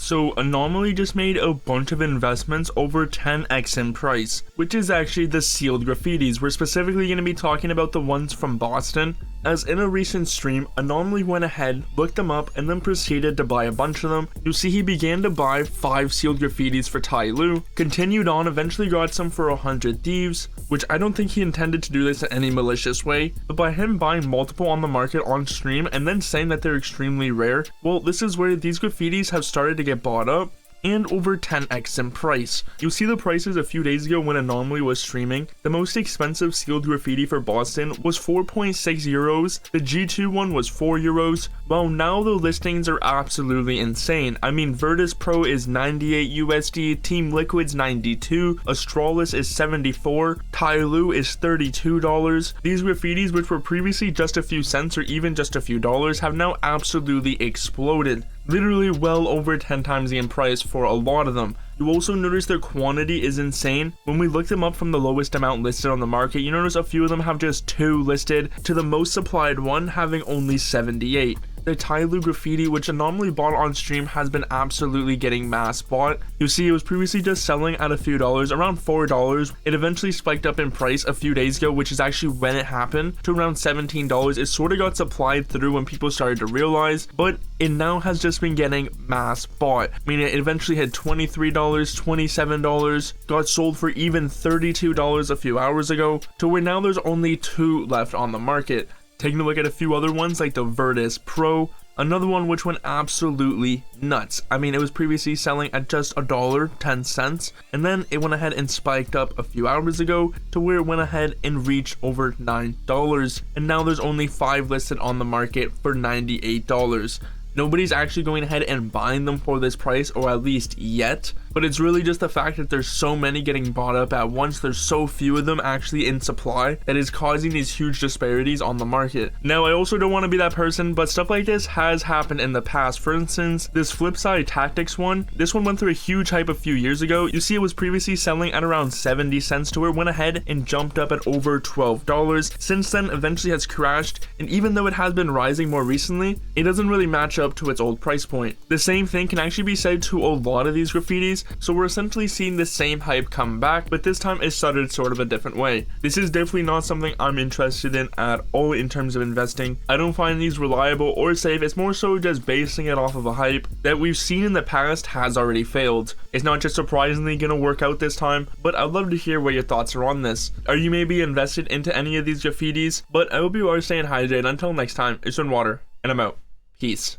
So Anomaly just made a bunch of investments over 10x in price, which is actually the sealed graffitis. We're specifically going to be talking about the ones from Boston, as in a recent stream, Anomaly went ahead, looked them up, and then proceeded to buy a bunch of them. You'll see he began to buy 5 sealed graffitis for Tai Lu, continued on, eventually got some for 100 Thieves, which I don't think he intended to do this in any malicious way, but by him buying multiple on the market on stream and then saying that they're extremely rare, well, this is where these graffitis have started to get bought up and over 10x in price. You'll see the prices a few days ago when Anomaly was streaming. The most expensive sealed graffiti for Boston was 4.6 euros, the G2 one was 4 euros, while now the listings are absolutely insane. I mean, Virtus Pro is 98 USD, Team Liquid's 92, Astralis is 74, Tai Lu is $32. These graffitis, which were previously just a few cents or even just a few dollars, have now absolutely exploded. Literally well over 10 times the price for a lot of them. You also notice their quantity is insane. When we look them up from the lowest amount listed on the market, you notice a few of them have just 2 listed to the most supplied one having only 78. The Tai Lu graffiti, which Anomaly bought on stream, has been absolutely getting mass bought. You see, it was previously just selling at a few dollars, around $4. It eventually spiked up in price a few days ago, which is actually when it happened, to around $17. It sort of got supplied through when people started to realize, but it now has just been getting mass bought. I mean, it eventually had $23, $27, got sold for even $32 a few hours ago, to where now there's only 2 left on the market. Taking a look at a few other ones like the Virtus Pro, another one which went absolutely nuts. I mean, it was previously selling at just $1.10, and then it went ahead and spiked up a few hours ago to where it went ahead and reached over $9, and now there's only 5 listed on the market for $98. Nobody's actually going ahead and buying them for this price, or at least yet, but it's really just the fact that there's so many getting bought up at once. There's so few of them actually in supply that is causing these huge disparities on the market. Now, I also don't want to be that person, but stuff like this has happened in the past. For instance, this Flipside Tactics one, this one went through a huge hype a few years ago. You see, it was previously selling at around 70 cents to where it went ahead and jumped up at over $12. Since then, eventually has crashed, and even though it has been rising more recently, it doesn't really match up to its old price point. The same thing can actually be said to a lot of these graffitis, so we're essentially seeing the same hype come back, but this time it started sort of a different way. This is definitely not something I'm interested in at all in terms of investing. I don't find these reliable or safe. It's more so just basing it off of a hype that we've seen in the past has already failed. It's not just surprisingly gonna work out this time, but I'd love to hear what your thoughts are on this. Are you maybe invested into any of these graffitis? But I hope you are staying hydrated. Until next time, it's been Water, and I'm out. Peace.